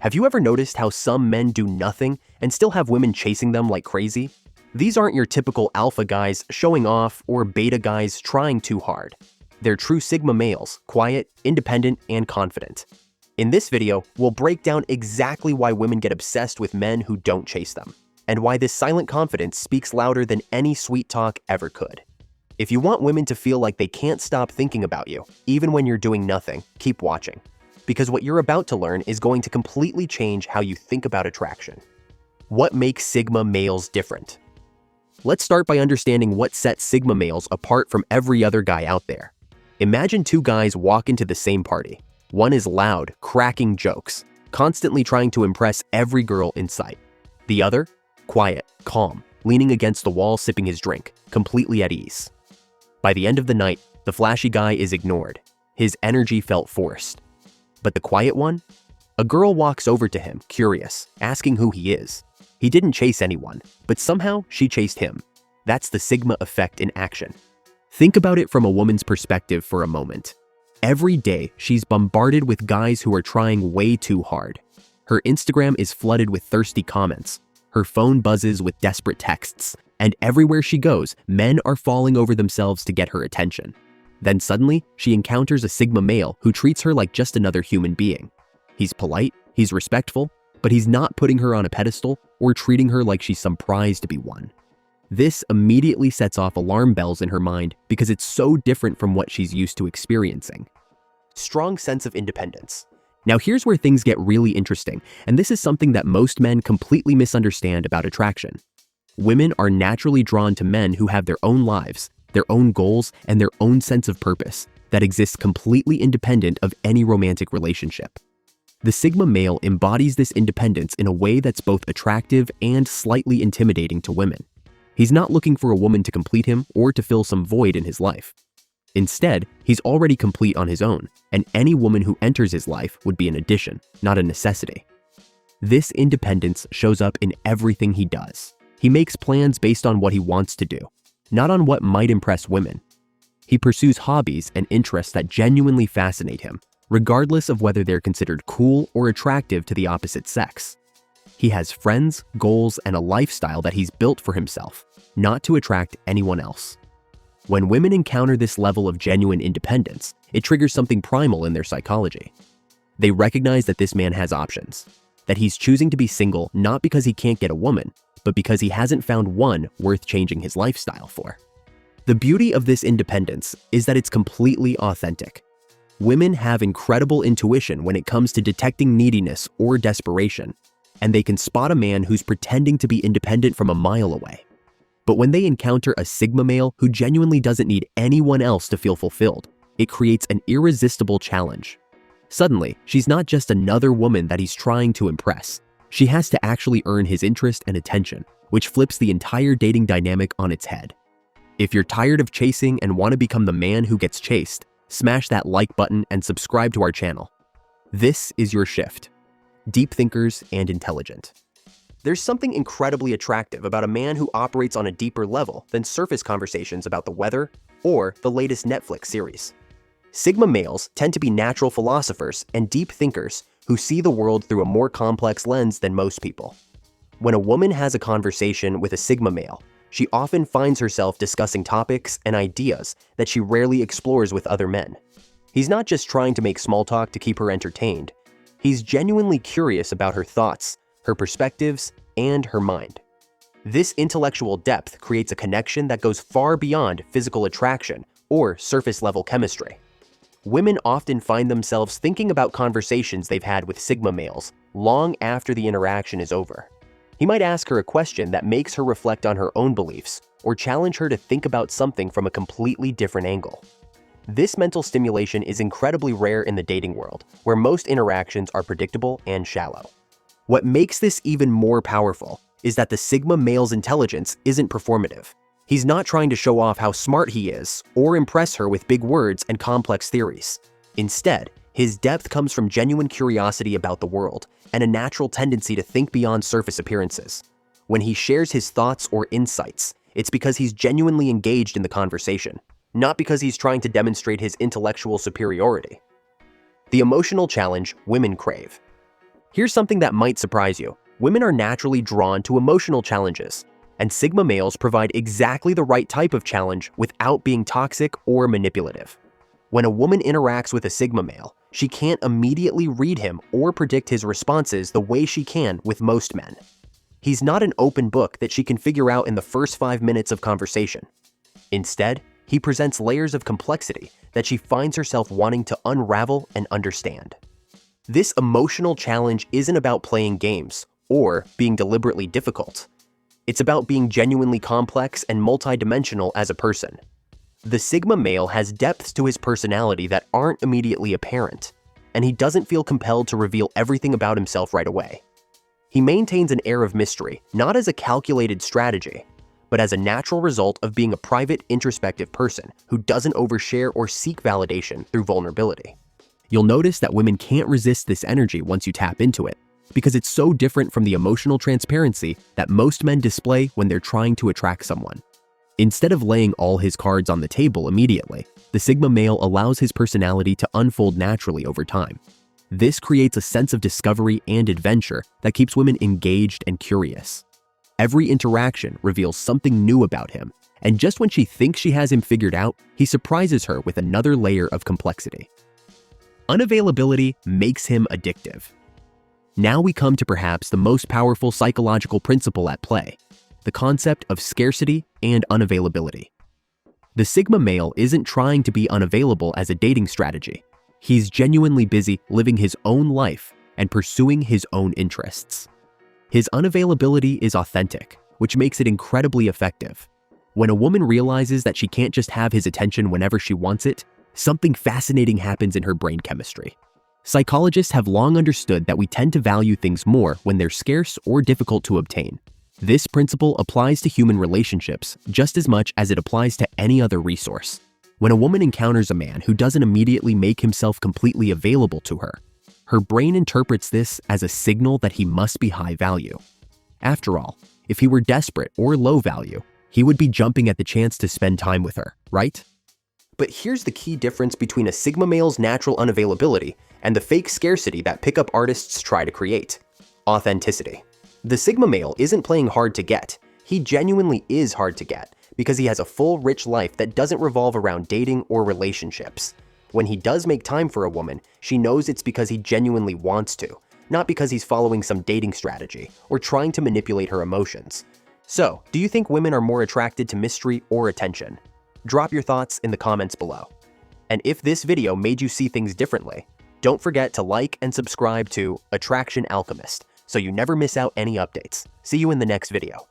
Have you ever noticed how some men do nothing and still have women chasing them like crazy? These aren't your typical alpha guys showing off or beta guys trying too hard. They're true Sigma males, quiet, independent, and confident. In this video, we'll break down exactly why women get obsessed with men who don't chase them, and why this silent confidence speaks louder than any sweet talk ever could. If you want women to feel like they can't stop thinking about you, even when you're doing nothing, keep watching. Because what you're about to learn is going to completely change how you think about attraction. What makes Sigma males different? Let's start by understanding what sets Sigma males apart from every other guy out there. Imagine two guys walk into the same party. One is loud, cracking jokes, constantly trying to impress every girl in sight. The other, quiet, calm, leaning against the wall sipping his drink, completely at ease. By the end of the night, the flashy guy is ignored. His energy felt forced. But the quiet one? A girl walks over to him, curious, asking who he is. He didn't chase anyone, but somehow she chased him. That's the Sigma effect in action. Think about it from a woman's perspective for a moment. Every day, she's bombarded with guys who are trying way too hard. Her Instagram is flooded with thirsty comments. Her phone buzzes with desperate texts. And everywhere she goes, men are falling over themselves to get her attention. Then suddenly, she encounters a Sigma male who treats her like just another human being. He's polite, he's respectful, but he's not putting her on a pedestal or treating her like she's some prize to be won. This immediately sets off alarm bells in her mind because it's so different from what she's used to experiencing. Strong sense of independence. Now here's where things get really interesting, and this is something that most men completely misunderstand about attraction. Women are naturally drawn to men who have their own lives, their own goals, and their own sense of purpose that exists completely independent of any romantic relationship. The Sigma male embodies this independence in a way that's both attractive and slightly intimidating to women. He's not looking for a woman to complete him or to fill some void in his life. Instead, he's already complete on his own, and any woman who enters his life would be an addition, not a necessity. This independence shows up in everything he does. He makes plans based on what he wants to do, not on what might impress women. He pursues hobbies and interests that genuinely fascinate him, regardless of whether they're considered cool or attractive to the opposite sex. He has friends, goals, and a lifestyle that he's built for himself, not to attract anyone else. When women encounter this level of genuine independence, it triggers something primal in their psychology. They recognize that this man has options, that he's choosing to be single not because he can't get a woman, but because he hasn't found one worth changing his lifestyle for. The beauty of this independence is that it's completely authentic. Women have incredible intuition when it comes to detecting neediness or desperation, and they can spot a man who's pretending to be independent from a mile away. But when they encounter a Sigma male who genuinely doesn't need anyone else to feel fulfilled, it creates an irresistible challenge. Suddenly, she's not just another woman that he's trying to impress. She has to actually earn his interest and attention, which flips the entire dating dynamic on its head. If you're tired of chasing and want to become the man who gets chased, smash that like button and subscribe to our channel. This is your shift. Deep thinkers and intelligent. There's something incredibly attractive about a man who operates on a deeper level than surface conversations about the weather or the latest Netflix series. Sigma males tend to be natural philosophers and deep thinkers who see the world through a more complex lens than most people. When a woman has a conversation with a Sigma male, she often finds herself discussing topics and ideas that she rarely explores with other men. He's not just trying to make small talk to keep her entertained. He's genuinely curious about her thoughts, her perspectives, and her mind. This intellectual depth creates a connection that goes far beyond physical attraction or surface-level chemistry. Women often find themselves thinking about conversations they've had with Sigma males long after the interaction is over. He might ask her a question that makes her reflect on her own beliefs or challenge her to think about something from a completely different angle. This mental stimulation is incredibly rare in the dating world, where most interactions are predictable and shallow. What makes this even more powerful is that the Sigma male's intelligence isn't performative. He's not trying to show off how smart he is or impress her with big words and complex theories. Instead, his depth comes from genuine curiosity about the world and a natural tendency to think beyond surface appearances. When he shares his thoughts or insights, it's because he's genuinely engaged in the conversation, not because he's trying to demonstrate his intellectual superiority. The emotional challenge women crave. Here's something that might surprise you. Women are naturally drawn to emotional challenges, and Sigma males provide exactly the right type of challenge without being toxic or manipulative. When a woman interacts with a Sigma male, she can't immediately read him or predict his responses the way she can with most men. He's not an open book that she can figure out in the first 5 minutes of conversation. Instead, he presents layers of complexity that she finds herself wanting to unravel and understand. This emotional challenge isn't about playing games or being deliberately difficult. It's about being genuinely complex and multidimensional as a person. The Sigma male has depths to his personality that aren't immediately apparent, and he doesn't feel compelled to reveal everything about himself right away. He maintains an air of mystery, not as a calculated strategy, but as a natural result of being a private, introspective person who doesn't overshare or seek validation through vulnerability. You'll notice that women can't resist this energy once you tap into it, because it's so different from the emotional transparency that most men display when they're trying to attract someone. Instead of laying all his cards on the table immediately, the Sigma male allows his personality to unfold naturally over time. This creates a sense of discovery and adventure that keeps women engaged and curious. Every interaction reveals something new about him, and just when she thinks she has him figured out, he surprises her with another layer of complexity. Unavailability makes him addictive. Now we come to perhaps the most powerful psychological principle at play, the concept of scarcity and unavailability. The Sigma male isn't trying to be unavailable as a dating strategy. He's genuinely busy living his own life and pursuing his own interests. His unavailability is authentic, which makes it incredibly effective. When a woman realizes that she can't just have his attention whenever she wants it, something fascinating happens in her brain chemistry. Psychologists have long understood that we tend to value things more when they're scarce or difficult to obtain. This principle applies to human relationships just as much as it applies to any other resource. When a woman encounters a man who doesn't immediately make himself completely available to her, her brain interprets this as a signal that he must be high value. After all, if he were desperate or low value, he would be jumping at the chance to spend time with her, right? But here's the key difference between a Sigma male's natural unavailability and the fake scarcity that pickup artists try to create: authenticity. The Sigma male isn't playing hard to get. He genuinely is hard to get because he has a full, rich life that doesn't revolve around dating or relationships. When he does make time for a woman, she knows it's because he genuinely wants to, not because he's following some dating strategy or trying to manipulate her emotions. So, do you think women are more attracted to mystery or attention? Drop your thoughts in the comments below. And if this video made you see things differently, don't forget to like and subscribe to Attraction Alchemist so you never miss out any updates. See you in the next video.